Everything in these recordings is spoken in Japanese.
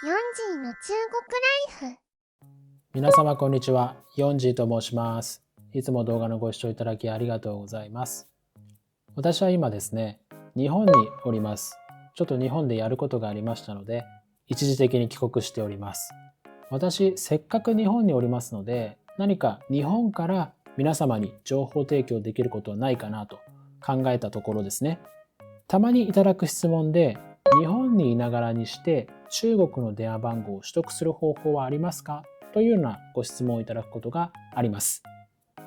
4時の中国ライフ。皆様こんにちは、ヨンジーと申します。いつも動画のご視聴いただきありがとうございます。私は今ですね、日本におります。ちょっと日本でやることがありましたので、一時的に帰国しております。私、せっかく日本におりますので、何か日本から皆様に情報提供できることはないかなと考えたところですね。たまにいただく質問で、日本にいながらにして中国の電話番号を取得する方法はありますかというようなご質問をいただくことがあります。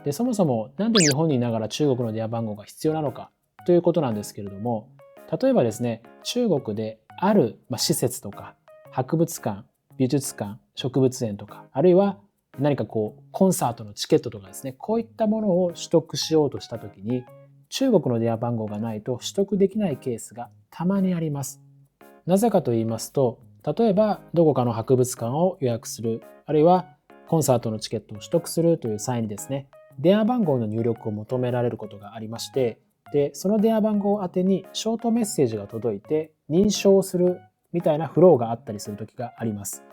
で、そもそもなんで日本にいながら中国の電話番号が必要なのかということなんですけれども、例えばですね、中国である施設とか博物館、美術館、植物園とか、あるいは何かコンサートのチケットとかですね、こういったものを取得しようとしたときに、中国の電話番号がないと取得できないケースがたまにあります。なぜかと言いますと、例えばどこかの博物館を予約する、あるいはコンサートのチケットを取得するという際にですね、電話番号の入力を求められることがありまして、で、その電話番号宛てにショートメッセージが届いて認証するみたいなフローがあったりする時があります。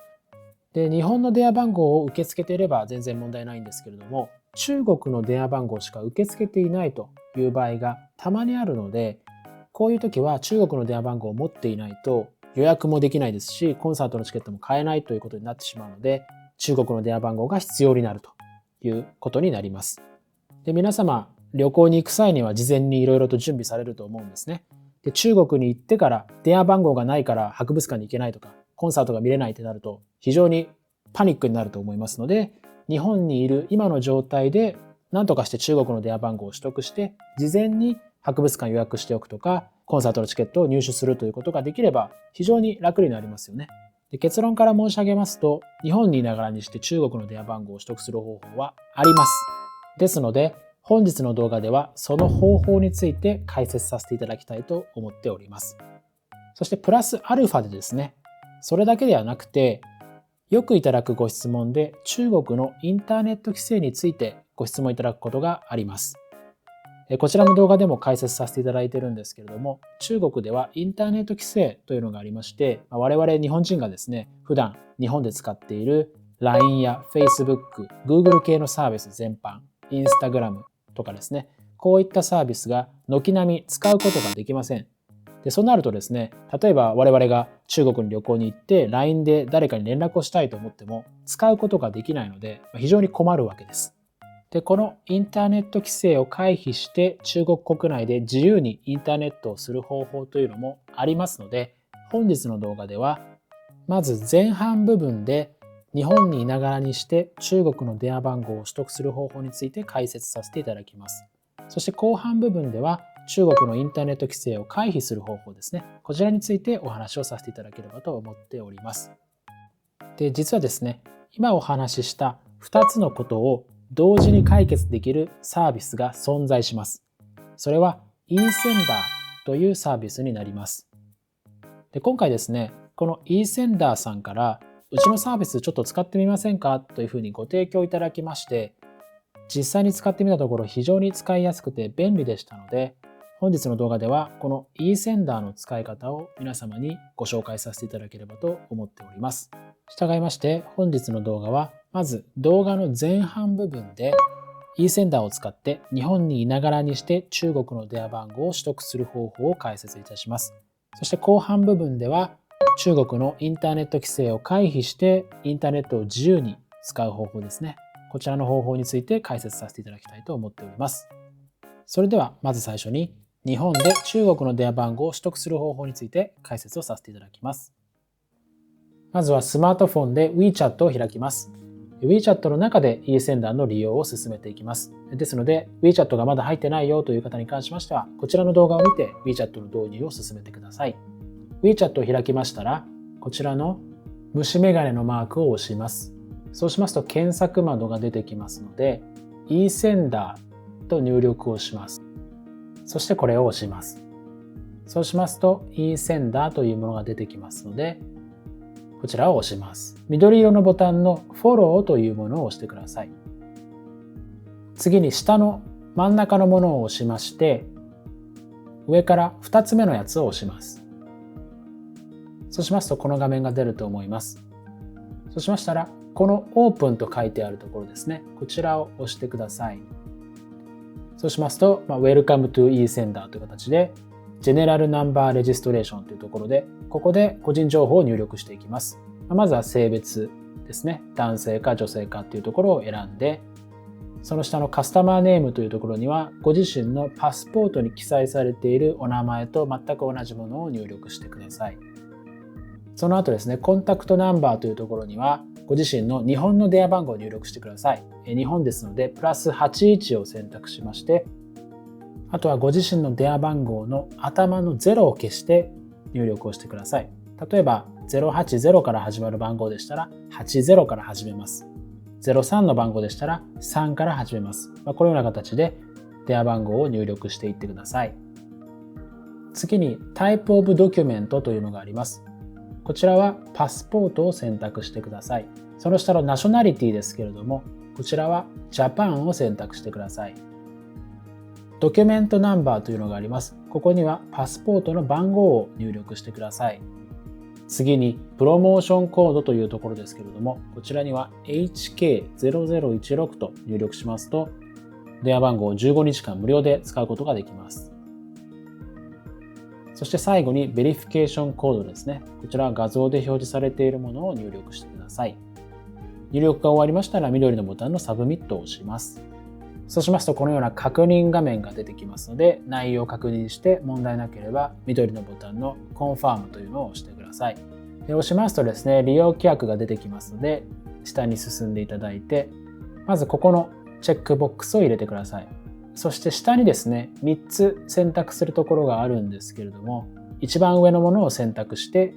で、日本の電話番号を受け付けていれば全然問題ないんですけれども、中国の電話番号しか受け付けていないという場合がたまにあるので、こういう時は中国の電話番号を持っていないと予約もできないですし、コンサートのチケットも買えないということになってしまうので、中国の電話番号が必要になるということになります。で、皆様、旅行に行く際には事前にいろいろと準備されると思うんですね。で、中国に行ってから電話番号がないから博物館に行けないとか、コンサートが見れないってなると非常にパニックになると思いますので、日本にいる今の状態で何とかして中国の電話番号を取得して、事前に博物館予約しておくとか、コンサートのチケットを入手するということができれば非常に楽になりますよね。で、結論から申し上げますと、日本にいながらにして中国の電話番号を取得する方法はあります。ですので、本日の動画ではその方法について解説させていただきたいと思っております。そしてプラスアルファでですね、それだけではなくて、よくいただくご質問で中国のインターネット規制についてご質問いただくことがあります。こちらの動画でも解説させていただいているんですけれども、中国ではインターネット規制というのがありまして、我々日本人がですね、普段日本で使っている LINE や Facebook、Google 系のサービス全般、Instagram とかですね、こういったサービスが軒並み使うことができません。で、そうなるとですね、例えば我々が中国に旅行に行って LINE で誰かに連絡をしたいと思っても使うことができないので、非常に困るわけです。で、このインターネット規制を回避して中国国内で自由にインターネットをする方法というのもありますので、本日の動画ではまず前半部分で日本にいながらにして中国の電話番号を取得する方法について解説させていただきます。そして後半部分では中国のインターネット規制を回避する方法ですね。こちらについてお話をさせていただければと思っております。で、実はですね、今お話しした2つのことを同時に解決できるサービスが存在します。それは eSender というサービスになります。で、今回ですね、この eSender さんからうちのサービスちょっと使ってみませんかというふうにご提供いただきまして、実際に使ってみたところ非常に使いやすくて便利でしたので、本日の動画ではこの eSender の使い方を皆様にご紹介させていただければと思っております。従いまして本日の動画はまず動画の前半部分で eSender を使って日本にいながらにして中国の電話番号を取得する方法を解説いたします。そして後半部分では中国のインターネット規制を回避してインターネットを自由に使う方法ですね。こちらの方法について解説させていただきたいと思っております。それではまず最初に日本で中国の電話番号を取得する方法について解説をさせていただきます。まずはスマートフォンで WeChat を開きます。WeChat の中で eSender の利用を進めていきます。ですので WeChat がまだ入ってないよという方に関しましては、こちらの動画を見て WeChat の導入を進めてください。WeChat を開きましたら、こちらの虫眼鏡のマークを押します。そうしますと検索窓が出てきますので、eSender と入力をします。そしてこれを押します。そうしますと eSender というものが出てきますので、こちらを押します。緑色のボタンのフォローというものを押してください。次に下の真ん中のものを押しまして、上から2つ目のやつを押します。そうしますとこの画面が出ると思います。そうしましたら、このオープンと書いてあるところですね。こちらを押してください。そうしますと、Welcome to eSender という形で、General Number Registration というところで、ここで個人情報を入力していきます。まずは性別ですね。男性か女性かというところを選んで、その下のカスタマーネームというところには、ご自身のパスポートに記載されているお名前と全く同じものを入力してください。その後ですね、コンタクトナンバーというところには、ご自身の日本の電話番号を入力してください。日本ですので、プラス81を選択しまして、あとはご自身の電話番号の頭の0を消して入力をしてください。例えば、080から始まる番号でしたら、80から始めます。03の番号でしたら、3から始めます。このような形で電話番号を入力していってください。次に、Type of Document というのがあります。こちらはパスポートを選択してください。その下のナショナリティですけれども、こちらはジャパンを選択してください。ドキュメントナンバーというのがあります。ここにはパスポートの番号を入力してください。次にプロモーションコードというところですけれども、こちらには HK0016 と入力しますと、電話番号を15日間無料で使うことができます。そして最後にベリフィケーションコードですね。こちらは画像で表示されているものを入力してください。入力が終わりましたら緑のボタンのサブミットを押します。そうしますとこのような確認画面が出てきますので、内容を確認して問題なければ緑のボタンのコンファームというのを押してください。で、押しますとですね、利用規約が出てきますので、下に進んでいただいて、まずここのチェックボックスを入れてください。そして下にですね、3つ選択するところがあるんですけれども、一番上のものを選択して、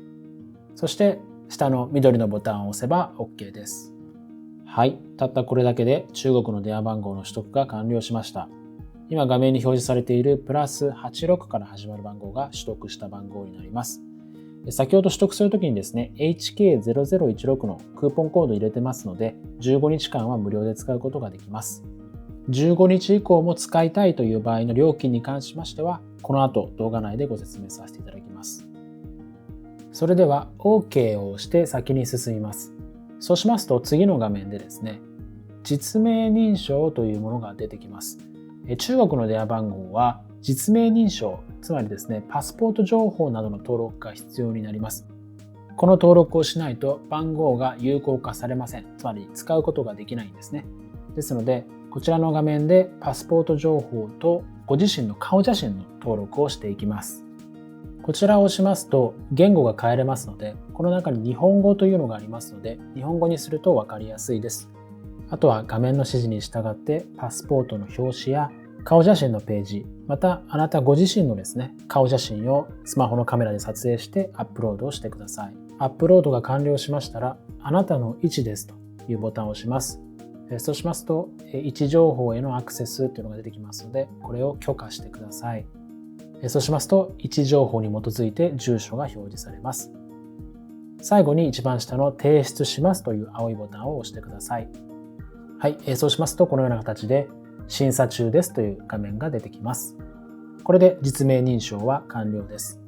そして下の緑のボタンを押せば OK です。はい、たったこれだけで中国の電話番号の取得が完了しました。今画面に表示されているプラス86から始まる番号が取得した番号になります。先ほど取得するときにですね、HK0016 のクーポンコードを入れてますので、15日間は無料で使うことができます。15日以降も使いたいという場合の料金に関しましては、この後動画内でご説明させていただきます。それでは OK を押して先に進みます。そうしますと次の画面でですね、実名認証というものが出てきます。中国の電話番号は実名認証、つまりですね、パスポート情報などの登録が必要になります。この登録をしないと番号が有効化されません。つまり使うことができないんですね。ですので、こちらの画面でパスポート情報とご自身の顔写真の登録をしていきます。こちらを押しますと言語が変えれますので、この中に日本語というのがありますので、日本語にすると分かりやすいです。あとは画面の指示に従ってパスポートの表紙や顔写真のページ、またあなたご自身のですね、顔写真をスマホのカメラで撮影してアップロードをしてください。アップロードが完了しましたら、あなたの位置ですというボタンを押します。そうしますと、位置情報へのアクセスというのが出てきますので、これを許可してください。そうしますと、位置情報に基づいて住所が表示されます。最後に一番下の提出しますという青いボタンを押してください。はい、そうしますと、このような形で審査中ですという画面が出てきます。これで実名認証は完了です。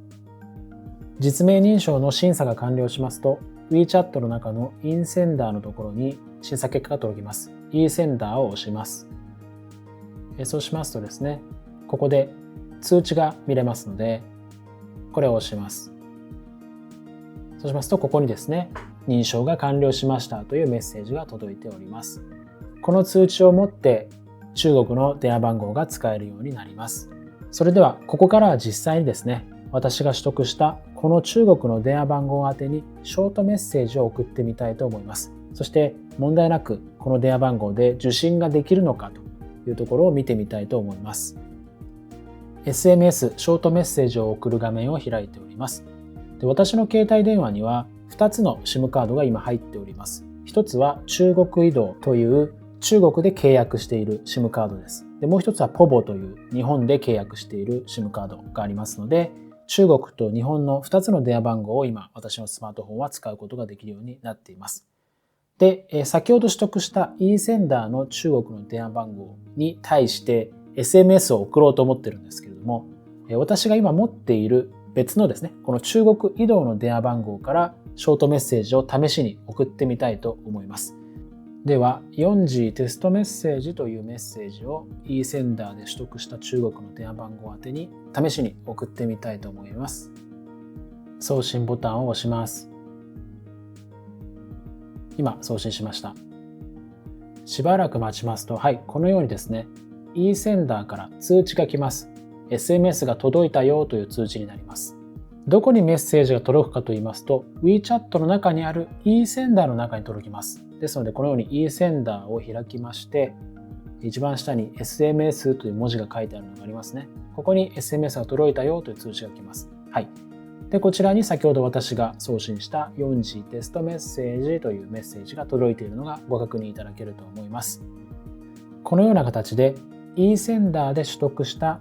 実名認証の審査が完了しますと、WeChat の中のインセンダーのところに審査結果が届きます。eSender を押します。そうしますとですね、ここで通知が見れますので、これを押します。そうしますと、ここにですね、認証が完了しましたというメッセージが届いております。この通知をもって中国の電話番号が使えるようになります。それでは、ここからは実際にですね、私が取得したこの中国の電話番号宛てにショートメッセージを送ってみたいと思います。そして問題なくこの電話番号で受信ができるのかというところを見てみたいと思います。SMS ショートメッセージを送る画面を開いております。で、私の携帯電話には2つの SIM カードが今入っております。1つは中国移動という中国で契約している SIM カードです。で、もう1つは POVO という日本で契約している SIM カードがありますので、中国と日本の2つの電話番号を今私のスマートフォンは使うことができるようになっています。で、先ほど取得した eSender の中国の電話番号に対して SMS を送ろうと思ってるんですけれども、私が今持っている別のですね、この中国移動の電話番号からショートメッセージを試しに送ってみたいと思います。では、4G テストメッセージというメッセージを e センダーで取得した中国の電話番号宛てに試しに送ってみたいと思います。送信ボタンを押します。今送信しました。しばらく待ちますと、はい、このようにですね、e センダーから通知が来ます。SMS が届いたよという通知になります。どこにメッセージが届くかと言いますと、WeChat の中にある e センダーの中に届きます。ですので、このように e センダーを開きまして、一番下に SMS という文字が書いてあるのがありますね。ここに SMS が届いたよという通知が来ます。はい。で、こちらに先ほど私が送信した 4G テストメッセージというメッセージが届いているのがご確認いただけると思います。このような形で e センダーで取得した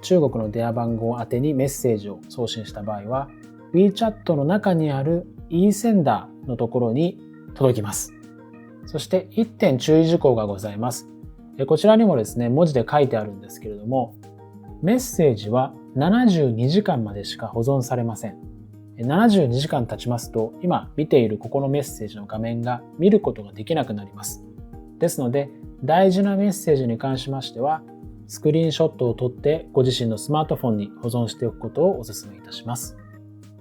中国の電話番号宛てにメッセージを送信した場合は WeChat の中にある e センダーのところに届きます。そして1点注意事項がございます。こちらにもですね、文字で書いてあるんですけれども、メッセージは72時間までしか保存されません。72時間経ちますと、今見ているここのメッセージの画面が見ることができなくなります。ですので、大事なメッセージに関しましては、スクリーンショットを撮ってご自身のスマートフォンに保存しておくことをお勧めいたします。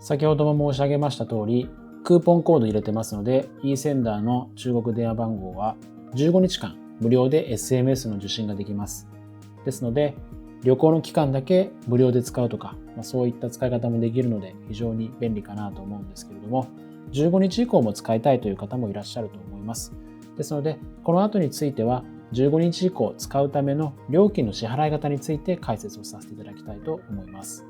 先ほども申し上げました通り、クーポンコード入れてますので、e センダーの中国電話番号は15日間無料で SMS の受信ができます。ですので、旅行の期間だけ無料で使うとか、そういった使い方もできるので非常に便利かなと思うんですけれども、15日以降も使いたいという方もいらっしゃると思います。ですので、この後については15日以降使うための料金の支払い方について解説をさせていただきたいと思います。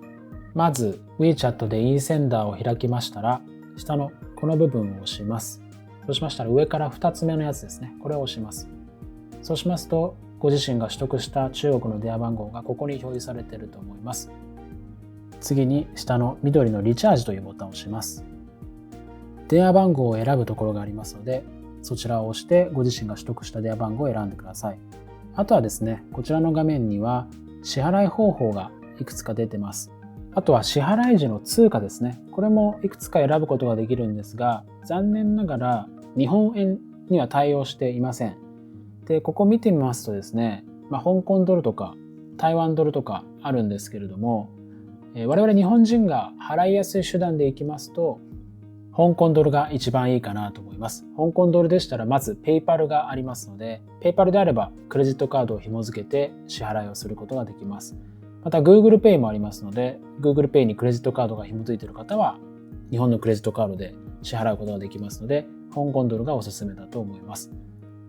まず WeChat で e センダーを開きましたら、下のこの部分を押します。そうしましたら上から2つ目のやつですね。これを押します。そうしますと、ご自身が取得した中国の電話番号がここに表示されていると思います。次に下の緑のリチャージというボタンを押します。電話番号を選ぶところがありますので、そちらを押してご自身が取得した電話番号を選んでください。あとはですね、こちらの画面には支払い方法がいくつか出てます。あとは支払い時の通貨ですね。これもいくつか選ぶことができるんですが、残念ながら日本円には対応していません。で、ここ見てみますとですね、香港ドルとか台湾ドルとかあるんですけれども、我々日本人が払いやすい手段でいきますと、香港ドルが一番いいかなと思います。香港ドルでしたらまずペイパルがありますので、ペイパルであればクレジットカードを紐付けて支払いをすることができます。また Google Pay もありますので、Google Pay にクレジットカードが紐付いている方は、日本のクレジットカードで支払うことができますので、香港ドルがおすすめだと思います。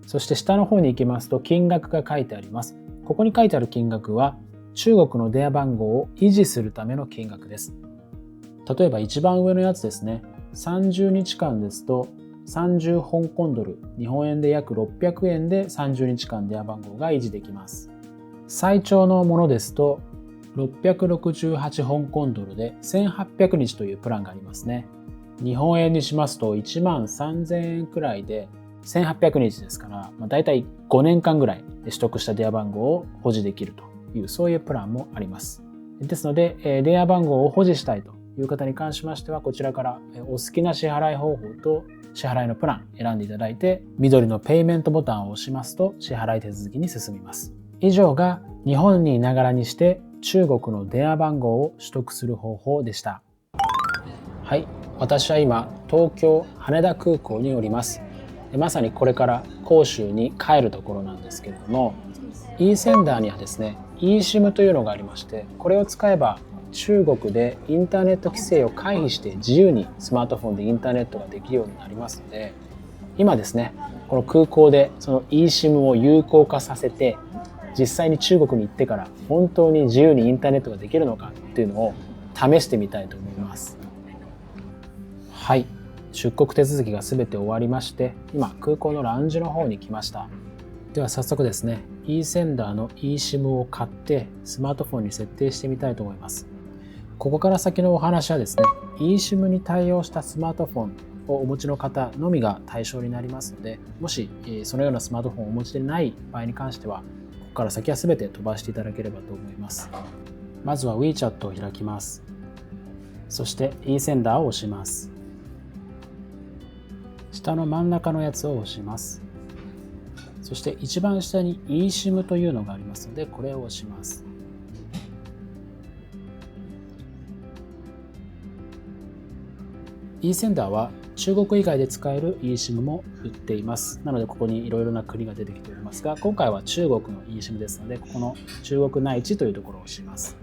そして下の方に行きますと金額が書いてあります。ここに書いてある金額は中国の電話番号を維持するための金額です。例えば一番上のやつですね。30日間ですと30香港ドル、日本円で約600円で30日間電話番号が維持できます。最長のものですと668香港ドルで1800日というプランがありますね。日本円にしますと1万3000円くらいで1800日ですから、だいたい5年間ぐらいで取得した電話番号を保持できるという、そういうプランもあります。ですので、電話番号を保持したいという方に関しましては、こちらからお好きな支払い方法と支払いのプラン選んでいただいて、緑のペイメントボタンを押しますと支払い手続きに進みます。以上が日本にいながらにして中国の電話番号を取得する方法でした。はい、私は今東京羽田空港におります。まさにこれから広州に帰るところなんですけれども、 e センダーにはですね eSIM というのがありまして、これを使えば中国でインターネット規制を回避して自由にスマートフォンでインターネットができるようになりますので、今ですねこの空港でその eSIM を有効化させて、実際に中国に行ってから本当に自由にインターネットができるのかっていうのを試してみたいと思います。はい、出国手続きが全て終わりまして、今空港のラウンジの方に来ました。では早速ですね e センダーの eSIM を買ってスマートフォンに設定してみたいと思います。ここから先のお話はですね eSIM に対応したスマートフォンをお持ちの方のみが対象になりますので、もしそのようなスマートフォンをお持ちでない場合に関しては、ここから先は全て飛ばしていただければと思います。まずは WeChat を開きます。そして E センダーを押します。下の真ん中のやつを押します。そして一番下に eSIM というのがありますので、これを押します。E センダーは中国以外で使える eSIM も売っています。なのでここにいろいろな国が出てきておりますが、今回は中国の eSIM ですので、ここの中国内地というところを押します。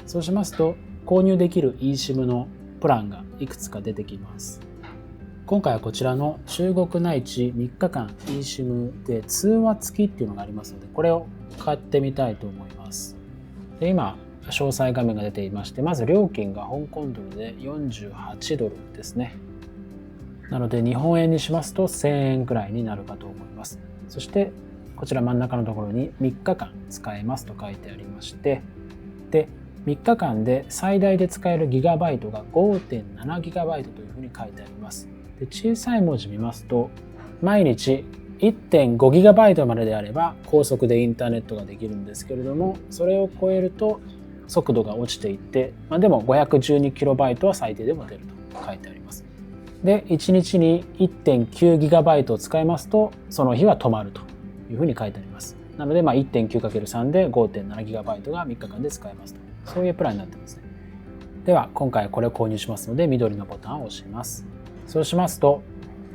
そうしますと、購入できる eSIM のプランがいくつか出てきます。今回はこちらの中国内地3日間 eSIM で通話付きっていうのがありますので、これを買ってみたいと思います。で、今詳細画面が出ていまして、まず料金が香港ドルで48ドルですね。なので日本円にしますと1000円くらいになるかと思います。そしてこちら真ん中のところに3日間使えますと書いてありまして、で3日間で最大で使えるギガバイトが 5.7 ギガバイトというふうに書いてあります。で、小さい文字見ますと、毎日 1.5 ギガバイトまでであれば高速でインターネットができるんですけれども、それを超えると速度が落ちていって、でも 512KB は最低でも出ると書いてあります。で、1日に 1.9GB を使いますと、その日は止まるというふうに書いてあります。なので、1.9×3 で 5.7GB が3日間で使えますと。そういうプランになってますね。では、今回これを購入しますので、緑のボタンを押します。そうしますと、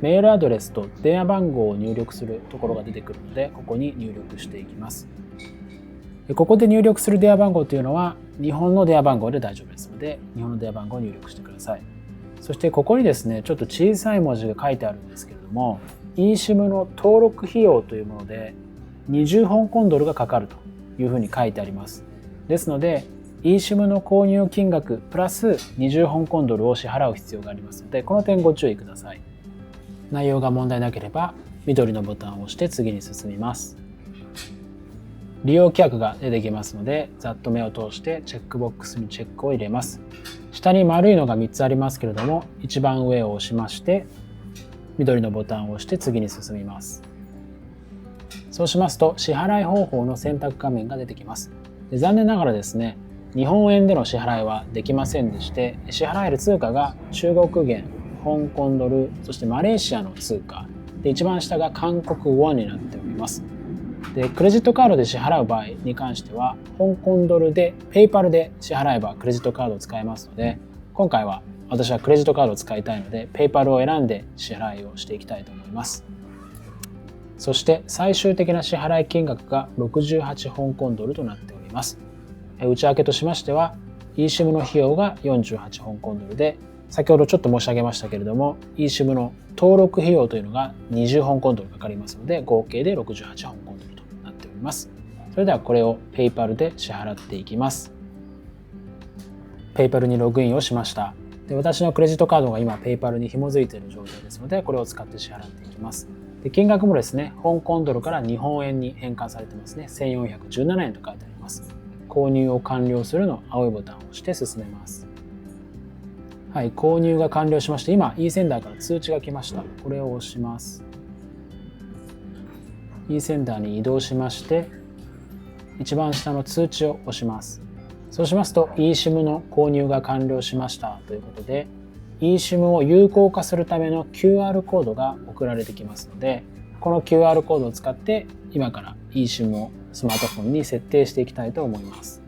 メールアドレスと電話番号を入力するところが出てくるので、ここに入力していきます。ここで入力する電話番号というのは日本の電話番号で大丈夫ですので、日本の電話番号を入力してください。そしてここにですね、ちょっと小さい文字が書いてあるんですけれども、eSIM の登録費用というもので20香港ドルがかかるというふうに書いてあります。ですので、eSIM の購入金額プラス20香港ドルを支払う必要がありますので、この点ご注意ください。内容が問題なければ緑のボタンを押して次に進みます。利用規約が出てきますので、ざっと目を通してチェックボックスにチェックを入れます。下に丸いのが3つありますけれども、一番上を押しまして緑のボタンを押して次に進みます。そうしますと支払い方法の選択画面が出てきます。残念ながらですね、日本円での支払いはできませんでして、支払える通貨が中国元、香港ドル、そしてマレーシアの通貨で、一番下が韓国ウォンになっております。で、クレジットカードで支払う場合に関しては、香港ドルでペイパルで支払えばクレジットカードを使えますので、今回は私はクレジットカードを使いたいので、ペイパルを選んで支払いをしていきたいと思います。そして最終的な支払い金額が68香港ドルとなっております。内訳としましては、eSIM の費用が48香港ドルで、先ほどちょっと申し上げましたけれども、eSIM の登録費用というのが20香港ドルかかりますので、合計で68香港ドルとなっております。それではこれを PayPal で支払っていきます。PayPal にログインをしました。で、私のクレジットカードが今 PayPal に紐づいている状態ですので、これを使って支払っていきます。で、金額もですね、香港ドルから日本円に変換されてますね。1417円と書いてあります。購入を完了するの青いボタンを押して進めます。はい、購入が完了しまして、今 e センダーから通知が来ました。これを押します。e センダーに移動しまして、一番下の通知を押します。そうしますと eSIM の購入が完了しましたということで、eSIM を有効化するための QR コードが送られてきますので、この QR コードを使って今から eSIM をスマートフォンに設定していきたいと思います。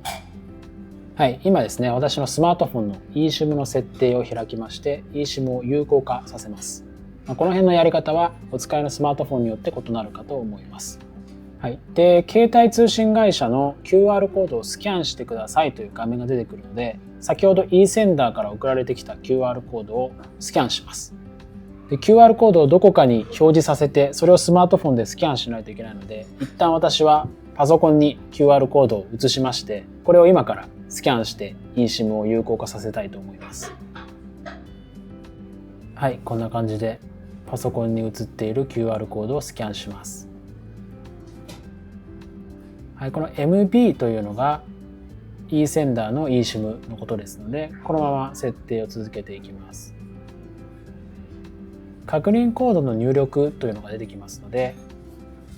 はい、今ですね、私のスマートフォンの eSIM の設定を開きまして eSIM を有効化させます。この辺のやり方はお使いのスマートフォンによって異なるかと思います。はい、で、携帯通信会社の QR コードをスキャンしてくださいという画面が出てくるので、先ほど e センダーから送られてきた QR コードをスキャンします。で、QR コードをどこかに表示させて、それをスマートフォンでスキャンしないといけないので、一旦私はパソコンに QR コードを移しまして、これを今からスキャンして eSIM を有効化させたいと思います。はい、こんな感じでパソコンに映っている QR コードをスキャンします。はい、この MB というのが e センダーの eSIM のことですので、このまま設定を続けていきます。確認コードの入力というのが出てきますので、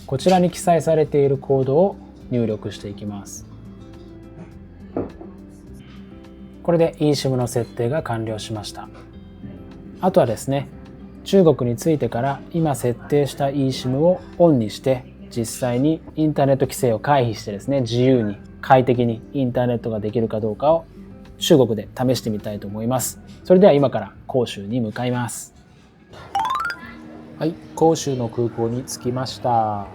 こちらに記載されているコードを入力していきます。これで eSIM の設定が完了しました。あとはですね、中国に着いてから今設定した eSIM をオンにして実際にインターネット規制を回避してですね、自由に快適にインターネットができるかどうかを中国で試してみたいと思います。それでは今から広州に向かいます。はい、広州の空港に着きました。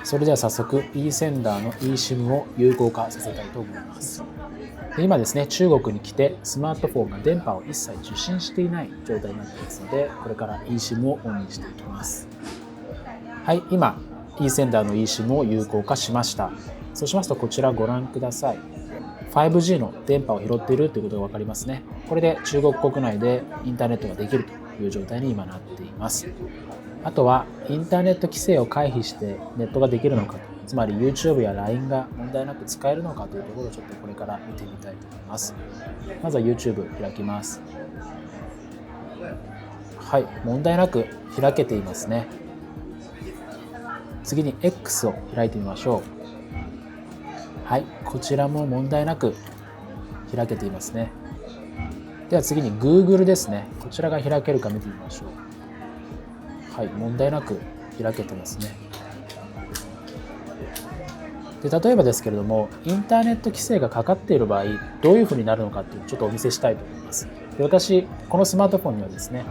それでは早速 e センダーの eSIM を有効化させたいと思います。今ですね、中国に来てスマートフォンが電波を一切受信していない状態になっていますので、これから eSIM をオンにしていきます。はい、今 e センダーの eSIM を有効化しました。そうしますとこちらご覧ください。5G の電波を拾っているということが分かりますね。これで中国国内でインターネットができるという状態に今なっています。あとはインターネット規制を回避してネットができるのかと、つまり YouTube や LINE が問題なく使えるのかというところをちょっとこれから見てみたいと思います。まずは YouTube 開きます。はい、問題なく開けていますね。次に X を開いてみましょう。はい、こちらも問題なく開けていますね。では次に Google ですね。こちらが開けるか見てみましょう。はい、問題なく開けてますね。で例えばですけれども、インターネット規制がかかっている場合、どういうふうになるのかっていうのをちょっとお見せしたいと思います。で私、このスマートフォンにはですね、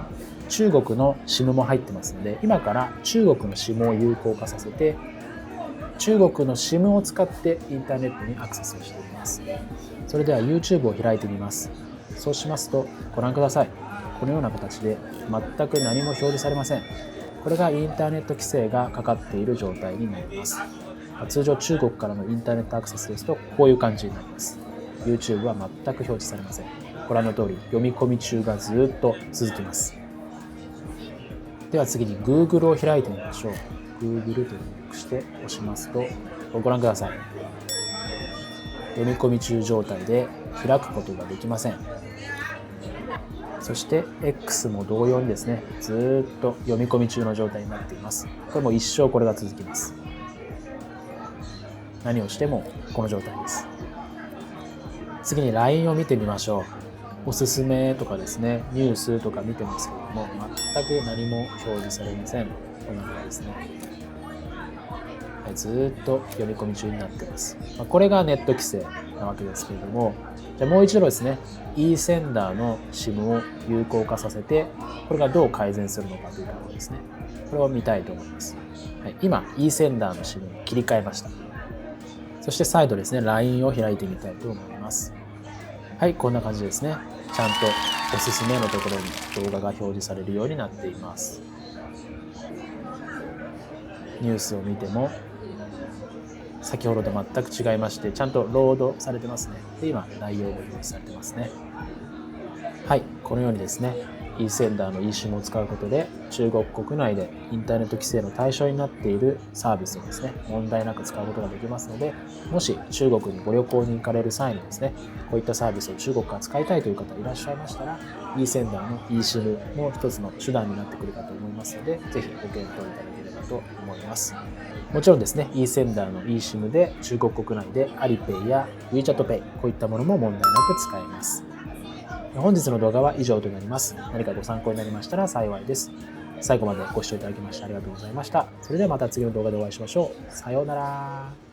中国の SIM も入ってますので、今から中国の SIM を有効化させて、中国の SIM を使ってインターネットにアクセスをしていきます。それでは YouTube を開いてみます。そうしますと、ご覧ください。このような形で全く何も表示されません。これがインターネット規制がかかっている状態になります。通常中国からのインターネットアクセスですとこういう感じになります。YouTube は全く表示されません。ご覧の通り読み込み中がずっと続きます。では次に Google を開いてみましょう。Google と入力して押しますと、ご覧ください。読み込み中状態で開くことができません。そして X も同様にですね、ずっと読み込み中の状態になっています。これも一生これが続きます。何をしてもこの状態です。次に LINE を見てみましょう。おすすめとかですね、ニュースとか見てますけれども、全く何も表示されません。こんな感じですね。ずっと読み込み中になっています。これがネット規制なわけですけれども、じゃあもう一度ですね、e センダーの SIM を有効化させて、これがどう改善するのかというところですね。これを見たいと思います。はい、今 e センダーの SIM に切り替えました。そして再度ですね、LINE を開いてみたいと思います。はい、こんな感じですね。ちゃんとおすすめのところに動画が表示されるようになっています。ニュースを見ても先ほどと全く違いまして、ちゃんとロードされてますね。で、今内容も表示されてますね。はい、このようにですね、e センダーの eSIM を使うことで中国国内でインターネット規制の対象になっているサービスをですね、問題なく使うことができますので、もし中国にご旅行に行かれる際にですね、こういったサービスを中国から使いたいという方いらっしゃいましたら、e センダーの eSIM も一つの手段になってくるかと思いますので、ぜひご検討いただければと思います。もちろんですね、e センダーの eSIM で中国国内で Alipay や WeChat Pay、こういったものも問題なく使えます。本日の動画は以上となります。何かご参考になりましたら幸いです。最後までご視聴いただきましてありがとうございました。それではまた次の動画でお会いしましょう。さようなら。